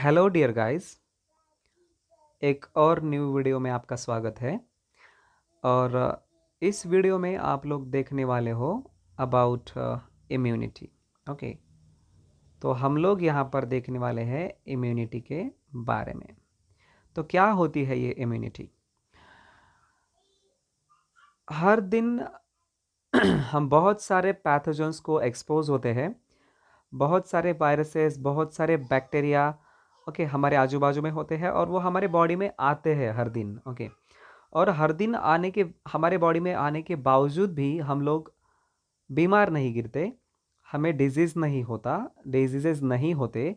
Hello dear guys, एक और new video में आपका स्वागत है। और इस वीडियो में आप लोग देखने वाले हो अबाउट इम्यूनिटी। ओके, तो हम लोग यहाँ पर देखने वाले हैं इम्यूनिटी के बारे में। तो क्या होती है ये इम्यूनिटी? हर दिन हम बहुत सारे पैथोजेंस को एक्सपोज होते हैं। बहुत सारे वायरसेस, बहुत सारे बैक्टीरिया ओके हमारे आजू बाजू में होते हैं और वो हमारे बॉडी में आते हैं हर दिन। ओके, और हर दिन हमारे बॉडी में आने के बावजूद भी हम लोग बीमार नहीं गिरते, हमें डिजीज़ नहीं होता, डिजीजेज नहीं होते।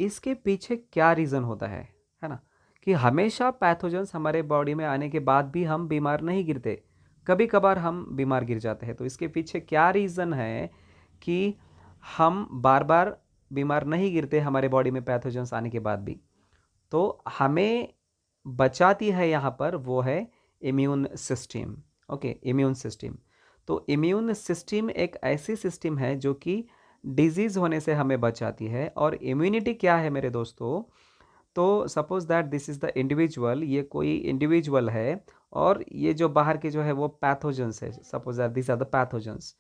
इसके पीछे क्या रीज़न होता है ना? कि हमेशा पैथोजेंस हमारे बॉडी में आने के बाद भी हम बीमार नहीं गिरते, कभी कभार हम बीमार गिर जाते हैं। तो इसके पीछे क्या रीज़न है कि हम बार बार बीमार नहीं गिरते हमारे बॉडी में पैथोजेंस आने के बाद भी? तो हमें बचाती है यहाँ पर वो है immune system. Okay, immune system. तो इम्यून सिस्टम एक ऐसी सिस्टम है जो कि डिजीज़ होने से हमें बचाती है। और इम्यूनिटी क्या है मेरे दोस्तों? तो suppose that this is the individual, ये कोई इंडिविजुअल है और ये जो बाहर के जो है वो पैथोजेंस है। Suppose that this are the pathogens.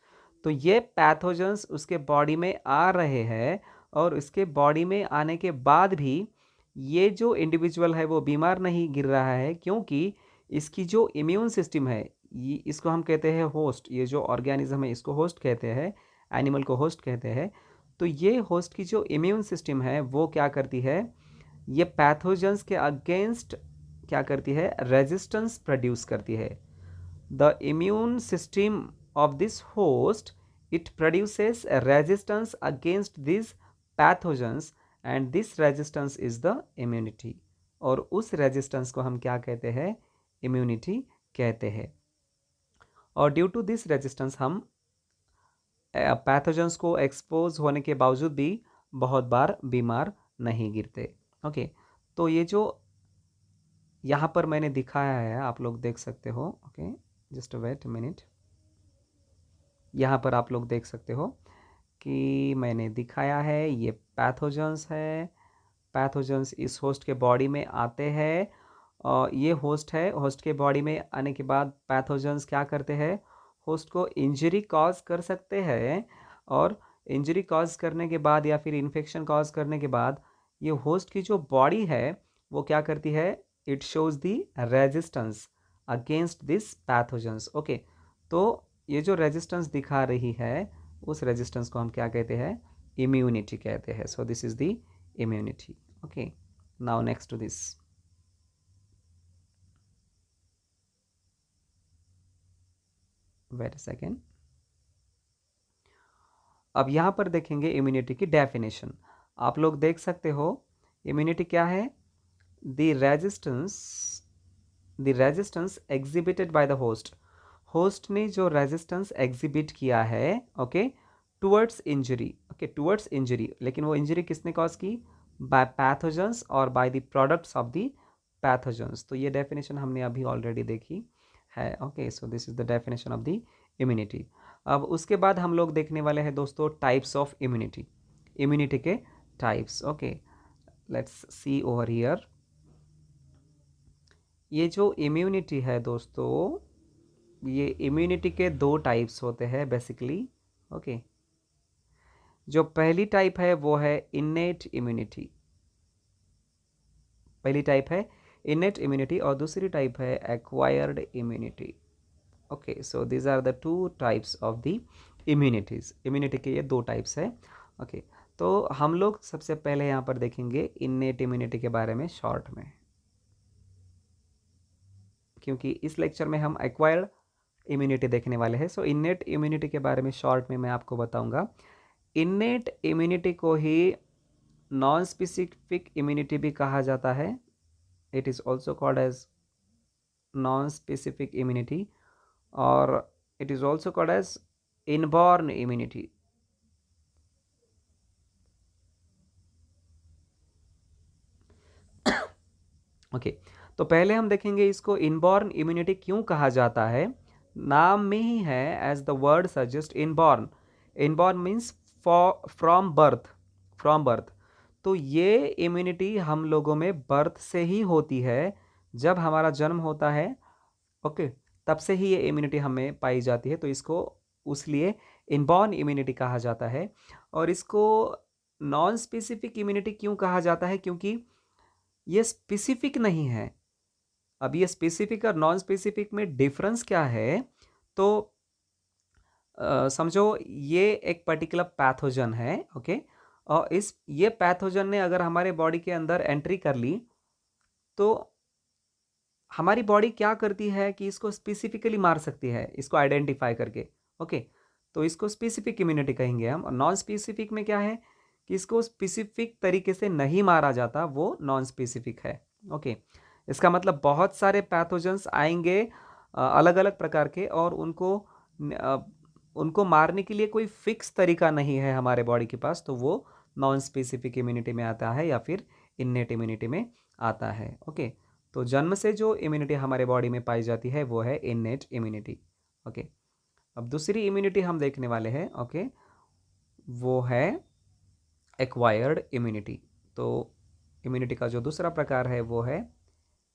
तो ये पैथोजेंस उसके बॉडी में आ रहे हैं और उसके बॉडी में आने के बाद भी ये जो इंडिविजुअल है वो बीमार नहीं गिर रहा है, क्योंकि इसकी जो इम्यून सिस्टम है, ये इसको हम कहते हैं होस्ट। ये जो ऑर्गेनिज्म है इसको होस्ट कहते हैं, एनिमल को होस्ट कहते हैं। तो ये होस्ट की जो इम्यून सिस्टम है वो क्या करती है? ये पैथोजेंस के अगेंस्ट क्या करती है? रेजिस्टेंस प्रोड्यूस करती है। The immune system of this host, it produces resistance against this pathogens and this resistance is the immunity. और उस रेजिस्टेंस को हम क्या कहते हैं? इम्यूनिटी कहते हैं। और ड्यू टू दिस रेजिस्टेंस हम पैथोजेंस को एक्सपोज होने के बावजूद भी बहुत बार बीमार नहीं गिरते। ओके, तो ये जो यहाँ पर मैंने दिखाया है आप लोग देख सकते हो। Okay, just wait minute. यहाँ पर आप लोग देख सकते हो कि मैंने दिखाया है ये पैथोजेंस है। पैथोजेंस इस होस्ट के बॉडी में आते हैं और ये होस्ट है। होस्ट के बॉडी में आने के बाद पैथोजेंस क्या करते हैं? होस्ट को इंजरी कॉज कर सकते हैं। और इंजरी कॉज करने के बाद या फिर इन्फेक्शन कॉज करने के बाद ये होस्ट की जो बॉडी है वो क्या करती है? It shows the resistance against this pathogens. Okay, तो ये जो रेजिस्टेंस दिखा रही है उस रेजिस्टेंस को हम क्या कहते हैं? इम्यूनिटी कहते हैं। So this is the immunity. Okay, now next to this. Wait a second. अब यहाँ पर देखेंगे इम्यूनिटी की डेफिनेशन। आप लोग देख सकते हो इम्यूनिटी क्या है? The resistance exhibited by the host. Host ने जो रेजिस्टेंस एग्जिबिट किया है, okay, towards injury. Okay, towards injury. लेकिन वो इंजरी किसने कॉज की? बाय पैथोजेंस और by the products of the pathogens. तो ये डेफिनेशन हमने अभी ऑलरेडी देखी है। Okay, so this is the definition of the immunity. अब उसके बाद हम लोग देखने वाले हैं दोस्तों टाइप्स ऑफ इम्यूनिटी। इम्यूनिटी के types. Okay, let's see over here. ये जो इम्यूनिटी है दोस्तों, ये इम्यूनिटी के दो टाइप्स होते हैं बेसिकली। ओके, जो पहली टाइप है वो है इनेट इम्यूनिटी। पहली टाइप है इनेट इम्यूनिटी और दूसरी टाइप है acquired immunity. Okay, so these are the two types of the immunities. Immunity के ये दो टाइप्स है। ओके, तो हम लोग सबसे पहले यहाँ पर देखेंगे इनेट इम्यूनिटी के बारे में शॉर्ट में, क्योंकि इस लेक्चर में हम एक्वायर्ड इम्यूनिटी देखने वाले हैं। सो इनेट इम्यूनिटी के बारे में शॉर्ट में मैं आपको बताऊंगा। इनेट इम्यूनिटी को ही नॉन स्पेसिफिक इम्यूनिटी भी कहा जाता है। It is also called as non specific immunity और it is also called as inborn immunity. Okay, तो पहले हम देखेंगे इसको इनबॉर्न इम्यूनिटी क्यों कहा जाता है। नाम में ही है, as the word suggest, inborn. Inborn means from birth, from birth. तो ये इम्यूनिटी हम लोगों में बर्थ से ही होती है, जब हमारा जन्म होता है, ओके, तब से ही ये इम्यूनिटी हमें पाई जाती है। तो इसको उसलिए इनबॉर्न इम्यूनिटी कहा जाता है। और इसको नॉन स्पेसिफिक इम्यूनिटी क्यों कहा जाता है? क्योंकि ये स्पेसिफिक नहीं है। अब ये स्पेसिफिक और नॉन स्पेसिफिक में डिफरेंस क्या है? तो समझो ये एक पर्टिकुलर पैथोजन है, ओके, और ये पैथोजन ने अगर हमारे बॉडी के अंदर एंट्री कर ली, तो हमारी बॉडी क्या करती है कि इसको स्पेसिफिकली मार सकती है, इसको आइडेंटिफाई करके, ओके। तो इसको स्पेसिफिक इम्यूनिटी कहेंगे हम। और नॉन स्पेसिफिक में क्या है कि इसको स्पेसिफिक तरीके से नहीं मारा जाता, वो नॉन स्पेसिफिक है, ओके। इसका मतलब बहुत सारे पैथोजेंस आएंगे अलग अलग प्रकार के, और उनको मारने के लिए कोई फिक्स तरीका नहीं है हमारे बॉडी के पास, तो वो नॉन स्पेसिफिक इम्यूनिटी में आता है या फिर इन्नेट इम्यूनिटी में आता है, ओके। तो जन्म से जो इम्यूनिटी हमारे बॉडी में पाई जाती है वो है इन्नेट इम्यूनिटी, ओके। अब दूसरी इम्यूनिटी हम देखने वाले हैं, ओके, वो है एक्वायर्ड इम्यूनिटी। तो इम्यूनिटी का जो दूसरा प्रकार है वो है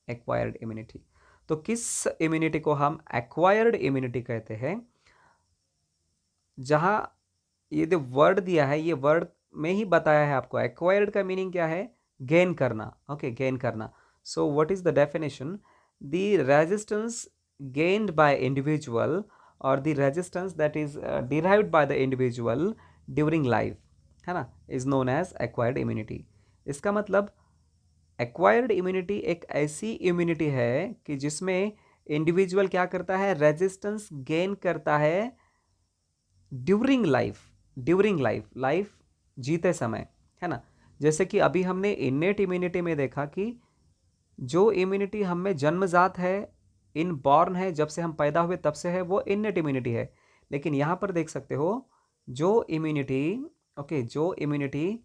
एक्वायर्ड इम्यूनिटी। तो किस इम्यूनिटी को हम एक्वायर्ड इम्यूनिटी कहते हैं? जहां ये जो वर्ड दिया है, ये वर्ड में ही बताया है आपको एक्वायर्ड का मीनिंग क्या है, गेन करना, ओके, गेन करना। So what is the definition? The resistance gained by individual और the resistance that is derived by the individual during life, है ना, is known as acquired immunity. इसका मतलब एक्वायर्ड इम्यूनिटी एक ऐसी इम्यूनिटी है कि जिसमें इंडिविजुअल क्या करता है, रेजिस्टेंस गेन करता है ड्यूरिंग लाइफ जीते समय, है ना। जैसे कि अभी हमने इन्नेट इम्यूनिटी में देखा कि जो इम्यूनिटी हम में जन्मजात है, इनबॉर्न है, जब से हम पैदा हुए तब से है, वो इन्नेट इम्यूनिटी है। लेकिन यहाँ पर देख सकते हो जो इम्यूनिटी, ओके, जो इम्यूनिटी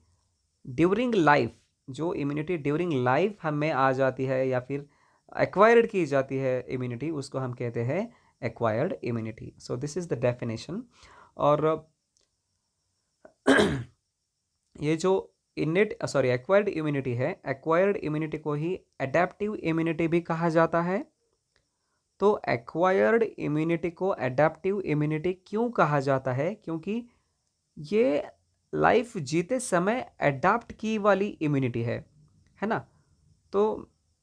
ड्यूरिंग लाइफ, जो इम्यूनिटी ड्यूरिंग लाइफ हम में आ जाती है या फिर एक्वायर्ड की जाती है इम्यूनिटी, उसको हम कहते हैं acquired immunity. So this is the definition. और ये जो एक्वायर्ड इम्यूनिटी है, एक्वायर्ड इम्यूनिटी को ही एडेप्टिव इम्यूनिटी भी कहा जाता है। तो एक्वायर्ड इम्यूनिटी को एडेप्टिव इम्यूनिटी क्यों कहा जाता है? क्योंकि ये लाइफ जीते समय एडाप्ट की वाली इम्यूनिटी है ना। तो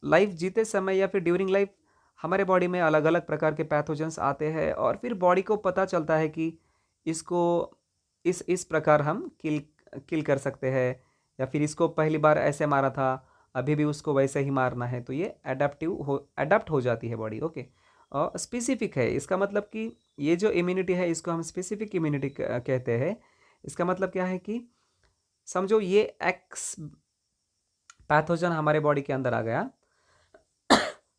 लाइफ जीते समय या फिर ड्यूरिंग लाइफ हमारे बॉडी में अलग अलग प्रकार के पैथोजेंस आते हैं, और फिर बॉडी को पता चलता है कि इसको इस प्रकार हम किल कर सकते हैं, या फिर इसको पहली बार ऐसे मारा था, अभी भी उसको वैसे ही मारना है। तो ये अडेप्ट हो जाती है बॉडी, ओके। और स्पेसिफिक है, इसका मतलब कि ये जो इम्यूनिटी है इसको हम स्पेसिफिक इम्यूनिटी कहते हैं। इसका मतलब क्या है कि समझो ये एक्स पैथोजन हमारे बॉडी के अंदर आ गया,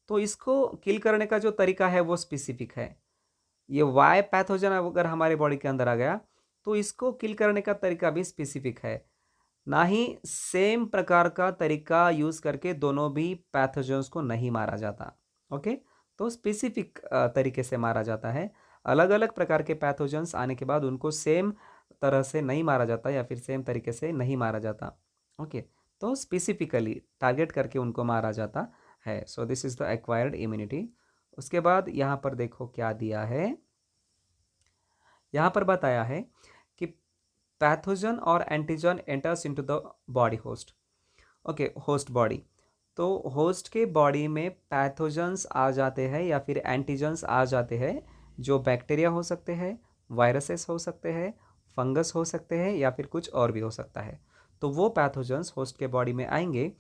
तो इसको किल करने का जो तरीका है वो स्पेसिफिक है। ये वाई पैथोजन अगर हमारे बॉडी के अंदर आ गया, तो इसको किल करने का तरीका भी स्पेसिफिक है। ना ही सेम प्रकार का तरीका यूज करके दोनों भी पैथोजेंस को नहीं मारा जाता, ओके। तो स्पेसिफिक तरीके से मारा जाता है। अलग अलग प्रकार के पैथोजेंस आने के बाद उनको सेम तरह से नहीं मारा जाता या फिर सेम तरीके से नहीं मारा जाता, ओके। तो स्पेसिफिकली टारगेट करके उनको मारा जाता है। सो this is the acquired immunity. उसके बाद यहाँ पर देखो क्या दिया है, यहाँ पर बताया है कि पैथोजन और antigen enters into the body host, okay, host body. तो होस्ट के बॉडी में पैथोजेंस आ जाते हैं या फिर एंटीजन्स आ जाते हैं, जो बैक्टीरिया हो सकते हैं, वायरसेस हो सकते हैं, फंगस हो सकते हैं, या फिर कुछ और भी हो सकता है। तो वो पैथोजेंस होस्ट के बॉडी में आएंगे।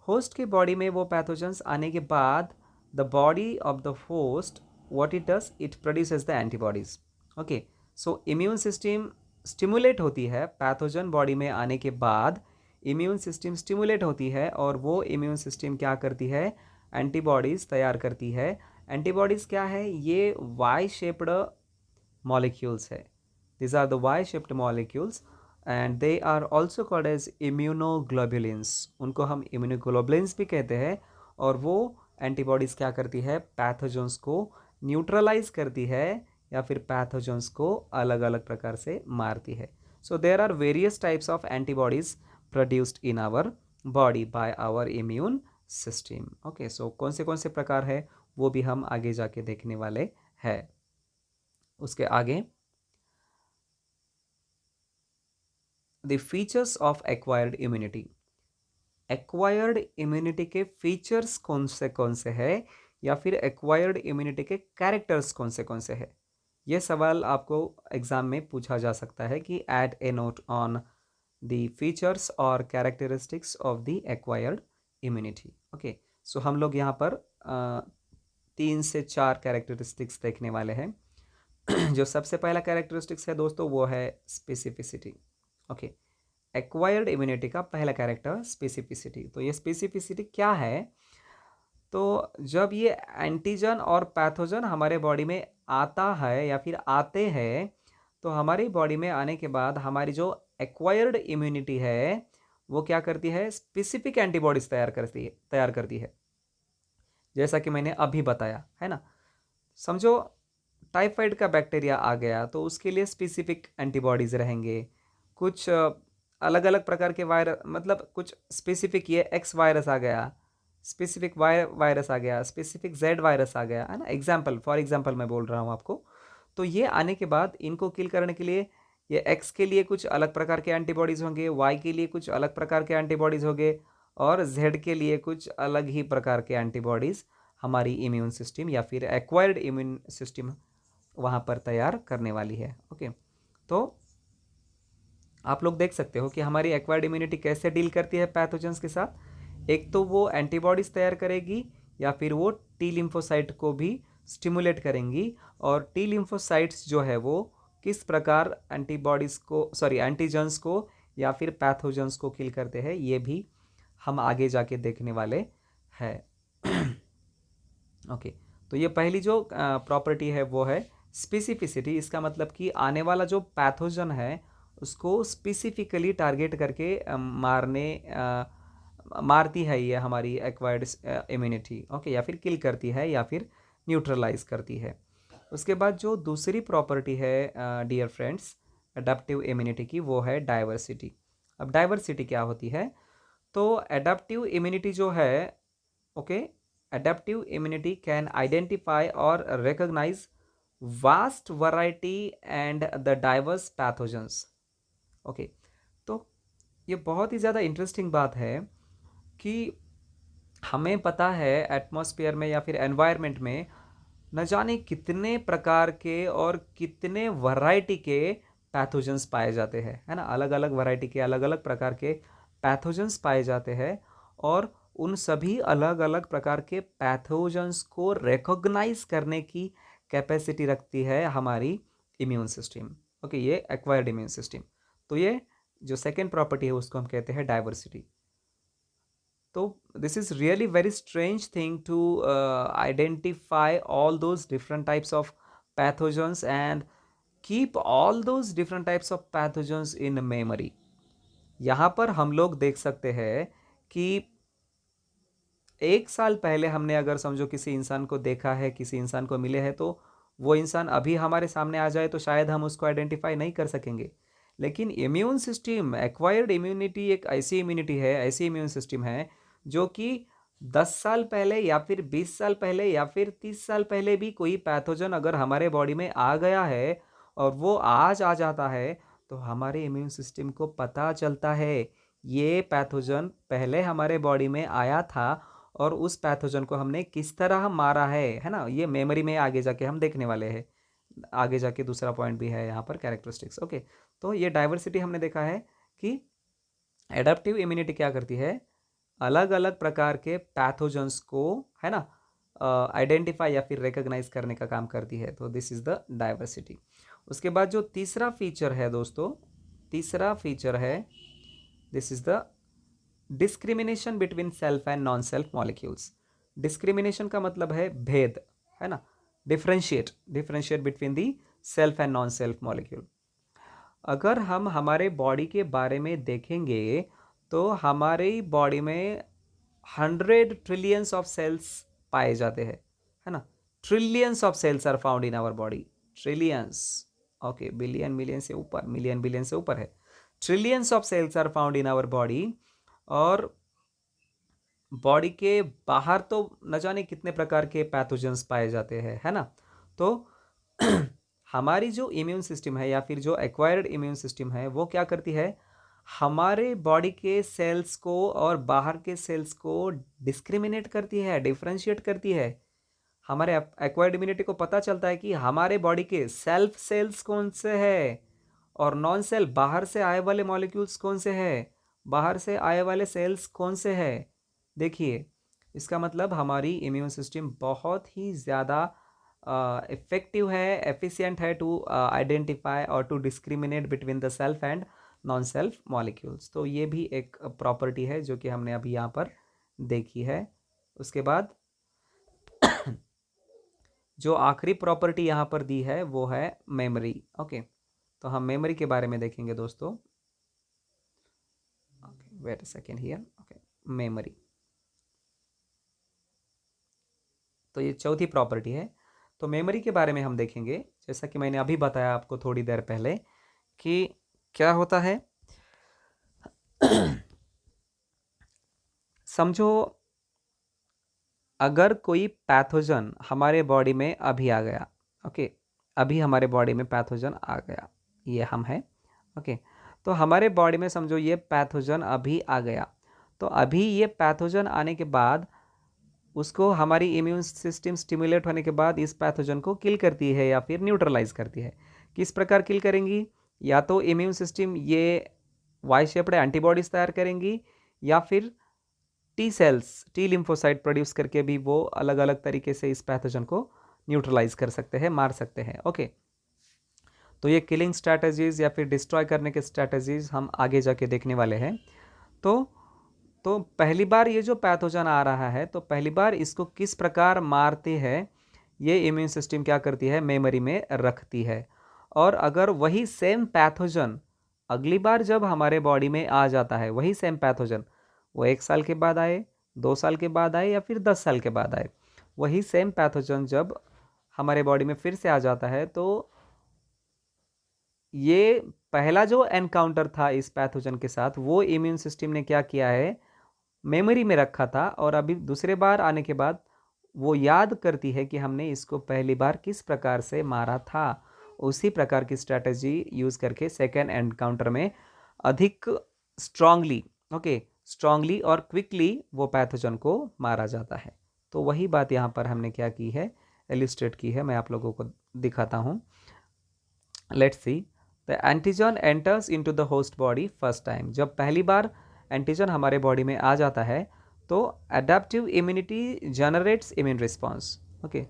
होस्ट के बॉडी में वो पैथोजेंस आने के बाद the body of the host what it does, it produces the antibodies, okay. So immune system stimulate होती है, पैथोजन बॉडी में आने के बाद इम्यून सिस्टम स्टिमुलेट होती है, और वो इम्यून सिस्टम क्या करती है, एंटीबॉडीज़ तैयार करती है। एंटीबॉडीज़ क्या है, ये वाई शेप्ड मॉलिक्यूल्स है। This are the Y shaped molecules and they are also called as immunoglobulins. उनको हम इम्यूनोग्लोबुलिन्स भी कहते हैं। और वो एंटीबॉडीज़ क्या करती है, पैथोजेंस को न्यूट्रलाइज करती है या फिर पैथोजेंस को अलग अलग प्रकार से मारती है। So there are various types of antibodies produced in our body by our immune system. Okay, so कौन से प्रकार है वो भी हम आगे जाके देखने वाले हैं। उसके आगे the features of acquired immunity. Acquired immunity के फीचर्स कौन से हैं, या फिर एक्वायर्ड इम्यूनिटी के कैरेक्टर्स कौन से हैं। ये सवाल आपको एग्जाम में पूछा जा सकता है कि add a note on the features और characteristics of the acquired immunity. Okay, so हम लोग यहाँ पर 3 से 4 कैरेक्टरिस्टिक्स देखने वाले हैं। जो सबसे पहला कैरेक्टरिस्टिक्स है दोस्तों वो है स्पेसिफिसिटी। ओके, एक्वायर्ड इम्यूनिटी का पहला कैरेक्टर स्पेसिफिसिटी। तो ये स्पेसिफिसिटी क्या है, तो जब ये एंटीजन और पैथोजन हमारे बॉडी में आता है या फिर आते हैं, तो हमारी बॉडी में आने के बाद हमारी जो एक्वायर्ड इम्यूनिटी है वो क्या करती है, स्पेसिफिक एंटीबॉडीज तैयार करती है। जैसा कि मैंने अभी बताया है ना, समझो टाइफाइड का बैक्टीरिया आ गया तो उसके लिए स्पेसिफिक एंटीबॉडीज रहेंगे। कुछ अलग अलग प्रकार के वायरस, मतलब कुछ स्पेसिफिक, ये एक्स वायरस आ गया, स्पेसिफिक वायरस आ गया, स्पेसिफिक जेड वायरस आ गया, है ना। फॉर एग्जाम्पल मैं बोल रहा हूँ आपको। तो ये आने के बाद इनको किल करने के लिए ये एक्स के लिए कुछ अलग प्रकार के एंटीबॉडीज़ होंगे, वाई के लिए कुछ अलग प्रकार के एंटीबॉडीज़ होंगे, और जेड के लिए कुछ अलग ही प्रकार के एंटीबॉडीज़ हमारी इम्यून सिस्टम या फिर एक्वायर्ड इम्यून सिस्टम वहाँ पर तैयार करने वाली है। ओके, तो आप लोग देख सकते हो कि हमारी एक्वायर्ड इम्यूनिटी कैसे डील करती है पैथोजेंस के साथ। एक तो वो एंटीबॉडीज़ तैयार करेगी या फिर वो टी लिम्फोसाइट को भी स्टिमुलेट करेंगी, और टी लिम्फोसाइट्स जो है वो किस प्रकार एंटीजेंस को या फिर पैथोजेंस को किल करते हैं, ये भी हम आगे जाके देखने वाले हैं। ओके, तो ये पहली जो प्रॉपर्टी है वो है स्पेसिफिसिटी। इसका मतलब कि आने वाला जो पैथोजन है उसको स्पेसिफिकली टारगेट करके मारती है ये हमारी एक्वायर्ड इम्यूनिटी। ओके, या फिर किल करती है या फिर न्यूट्रलाइज करती है। उसके बाद जो दूसरी प्रॉपर्टी है डियर फ्रेंड्स एडाप्टिव इम्यूनिटी की, वो है डाइवर्सिटी। अब डाइवर्सिटी क्या होती है, तो एडाप्टिव इम्यूनिटी जो है, okay, adaptive immunity can identify or recognize vast variety and the diverse pathogens। Okay, तो ये बहुत ही ज़्यादा इंटरेस्टिंग बात है कि हमें पता है एटमॉस्फेयर में या फिर एनवायरनमेंट में न जाने कितने प्रकार के और कितने वैरायटी के पैथोजेंस पाए जाते हैं, है ना। अलग अलग वैरायटी के, अलग अलग प्रकार के पैथोजेंस पाए जाते हैं, और उन सभी अलग अलग प्रकार के पैथोजेंस को रिकॉग्नाइज करने की कैपेसिटी रखती है हमारी इम्यून सिस्टम। ओके, ये एक्वायर्ड इम्यून सिस्टम। तो ये जो सेकेंड प्रॉपर्टी है उसको हम कहते हैं डाइवर्सिटी। तो this is really very strange thing to identify all those different types of pathogens and keep all those different types of pathogens in memory. यहाँ पर हम लोग देख सकते हैं कि 1 साल पहले हमने अगर समझो किसी इंसान को देखा है, किसी इंसान को मिले हैं, तो वो इंसान अभी हमारे सामने आ जाए तो शायद हम उसको आइडेंटिफाई नहीं कर सकेंगे। लेकिन इम्यून सिस्टम, एक्वायर्ड इम्यूनिटी एक ऐसी इम्यूनिटी है, ऐसी इम्यून सिस्टम है जो कि 10 साल पहले या फिर 20 साल पहले या फिर 30 साल पहले भी कोई पैथोजन अगर हमारे बॉडी में आ गया है और वो आज आ जाता है, तो हमारे इम्यून सिस्टम को पता चलता है ये पैथोजन पहले हमारे बॉडी में आया था और उस पैथोजन को हमने किस तरह मारा है ना। ये मेमोरी में आगे जाके हम देखने वाले हैं। आगे जाके दूसरा पॉइंट भी है यहाँ पर, कैरेक्टरिस्टिक्स। ओके, तो ये डाइवर्सिटी हमने देखा है कि एडाप्टिव इम्यूनिटी क्या करती है, अलग अलग प्रकार के पैथोजेंस को, है ना, आइडेंटिफाई या फिर रिकॉग्नाइज करने का काम करती है। तो दिस इज द डाइवर्सिटी। उसके बाद जो तीसरा फीचर है दोस्तों, तीसरा फीचर है, this is the discrimination between self and non self molecules. Discrimination का मतलब है भेद, है ना, differentiate between the self and non self molecule. अगर हम हमारे बॉडी के बारे में देखेंगे तो हमारी बॉडी में 100 ट्रिलियंस ऑफ सेल्स पाए जाते हैं, है ना। Trillions of cells are found in our body, trillions. Okay, billion million से ऊपर, मिलियन बिलियन से ऊपर है। Trillions of cells are found in our body, और बॉडी के बाहर तो न जाने कितने प्रकार के पैथोजेंस पाए जाते हैं, है ना। तो हमारी जो इम्यून सिस्टम है या फिर जो एक्वायर्ड इम्यून सिस्टम है वो क्या करती है, हमारे बॉडी के सेल्स को और बाहर के सेल्स को डिस्क्रिमिनेट करती है, डिफरेंशिएट करती है। हमारे एक्वायर्ड इम्यूनिटी को पता चलता है कि हमारे बॉडी के सेल्फ सेल्स कौन से हैं और नॉन सेल बाहर से आए वाले मॉलिक्यूल्स कौन से हैं, बाहर से आए वाले सेल्स कौन से हैं। देखिए, इसका मतलब हमारी इम्यून सिस्टम बहुत ही ज़्यादा इफेक्टिव है, एफिशिएंट है टू आइडेंटिफाई और to discriminate between the self and non self molecules. तो ये भी एक प्रॉपर्टी है जो कि हमने अभी यहाँ पर देखी है। उसके बाद जो आखिरी प्रॉपर्टी यहाँ पर दी है वो है मेमोरी। ओके, तो हम मेमोरी के बारे में देखेंगे दोस्तों। Okay, wait a second here. Okay, memory, तो ये चौथी प्रॉपर्टी है। तो मेमोरी के बारे में हम देखेंगे, जैसा कि मैंने अभी बताया आपको थोड़ी देर पहले कि क्या होता है। समझो अगर कोई पैथोजन हमारे बॉडी में अभी आ गया, ओके, अभी हमारे बॉडी में पैथोजन आ गया, ये हम हैं, ओके। तो हमारे बॉडी में समझो ये पैथोजन अभी आ गया, तो अभी ये पैथोजन आने के बाद उसको हमारी इम्यून सिस्टम स्टिमुलेट होने के बाद इस पैथोजन को किल करती है या फिर न्यूट्रलाइज करती है। किस प्रकार किल करेंगी, या तो इम्यून सिस्टम ये वाई शेप्ड एंटीबॉडीज तैयार करेंगी या फिर T cells, T lymphocyte produce करके भी वो अलग अलग तरीके से इस पैथोजन को न्यूट्रलाइज कर सकते हैं, मार सकते हैं। ओके, तो ये किलिंग स्ट्रैटेजीज या फिर डिस्ट्रॉय करने के स्ट्रैटेजीज हम आगे जाके देखने वाले हैं। तो पहली बार ये जो पैथोजन आ रहा है, तो पहली बार इसको किस प्रकार मारते हैं, ये इम्यून सिस्टम क्या करती है, मेमोरी में रखती है। और अगर वही सेम पैथोजन अगली बार जब हमारे बॉडी में आ जाता है, वही सेम पैथोजन, वो 1 साल के बाद आए, 2 साल के बाद आए या फिर 10 साल के बाद आए, वही सेम पैथोजन जब हमारे बॉडी में फिर से आ जाता है, तो ये पहला जो एनकाउंटर था इस पैथोजन के साथ, वो इम्यून सिस्टम ने क्या किया है, मेमोरी में रखा था, और अभी दूसरे बार आने के बाद वो याद करती है कि हमने इसको पहली बार किस प्रकार से मारा था। उसी प्रकार की स्ट्रैटेजी यूज़ करके सेकेंड एनकाउंटर में अधिक स्ट्रांगली, ओके, स्ट्रांगली और क्विकली वो पैथोजन को मारा जाता है। तो वही बात यहाँ पर हमने क्या की है, इलिस्ट्रेट की है, मैं आप लोगों को दिखाता हूँ। Let's see, the antigen enters into the host body first time. जब पहली बार एंटीजन हमारे बॉडी में आ जाता है तो adaptive immunity generates immune response. Okay,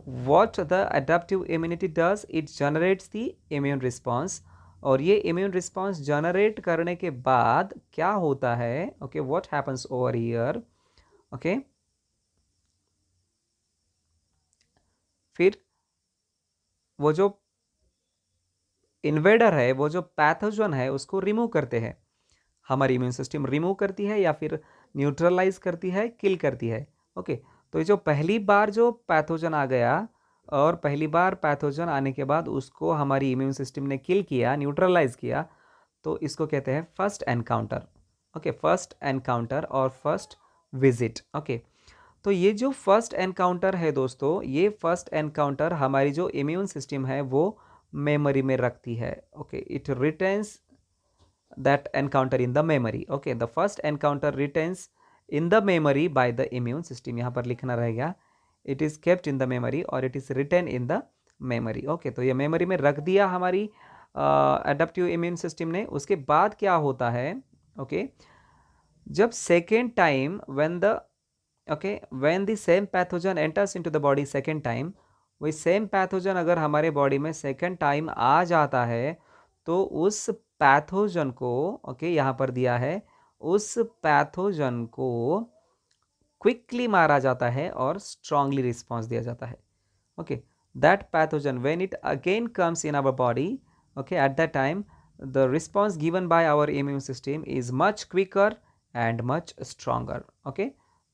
what the adaptive immunity does, it generates the immune response. और ये इम्यून रिस्पॉन्स जनरेट करने के बाद क्या होता है, okay, what happens over here, okay, फिर वो जो इन्वेडर है, वो जो पैथोजन है, उसको रिमूव करते हैं। हमारी इम्यून सिस्टम रिमूव करती है या फिर न्यूट्रलाइज करती है, किल करती है। ओके, तो ये जो पहली बार जो पैथोजन आ गया और पहली बार पैथोजन आने के बाद उसको हमारी इम्यून सिस्टम ने किल किया, न्यूट्रलाइज किया, तो इसको कहते हैं first encounter. Okay, first encounter और फर्स्ट विजिट। ओके, तो ये जो फर्स्ट एनकाउंटर है दोस्तों, ये फर्स्ट एनकाउंटर हमारी जो इम्यून सिस्टम है वो मेमोरी में रखती है। Okay, it retains that encounter in the memory. Okay, the first encounter retains in the memory by the immune system. यहाँ पर लिखना रहेगा it is kept in the memory और it is retained in the memory. Okay, तो ये memory में रख दिया हमारी एडेप्टिव इम्यून सिस्टम ने। उसके बाद क्या होता है, ओके, जब second time when the same pathogen enters into the body second time, वही सेम पैथोजन अगर हमारे बॉडी में सेकेंड टाइम आ जाता है तो उस पैथोजन को, ओके, यहाँ पर दिया है, उस पैथोजन को क्विकली मारा जाता है और स्ट्रांगली रिस्पॉन्स दिया जाता है। Okay, that pathogen when it again comes in our body, okay, at that time the response given by our immune system is much quicker and much stronger. Okay,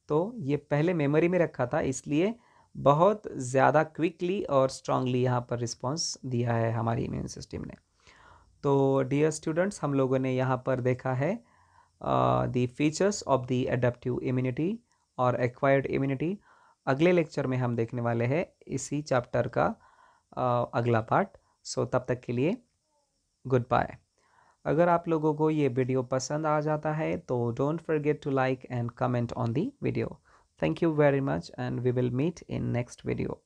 तो ये पहले मेमोरी में रखा था, इसलिए बहुत ज़्यादा क्विकली और स्ट्रांगली यहाँ पर रिस्पॉन्स दिया है हमारी इम्यून सिस्टम ने। तो डियर स्टूडेंट्स, हम लोगों ने यहाँ पर देखा है the features of the adaptive immunity और एक्वायर्ड इम्यूनिटी। अगले लेक्चर में हम देखने वाले हैं इसी चैप्टर का अगला पार्ट। सो तब तक के लिए गुड बाय। अगर आप लोगों को ये वीडियो पसंद आ जाता है तो don't forget to like and comment on the video. Thank you very much and we will meet in next video.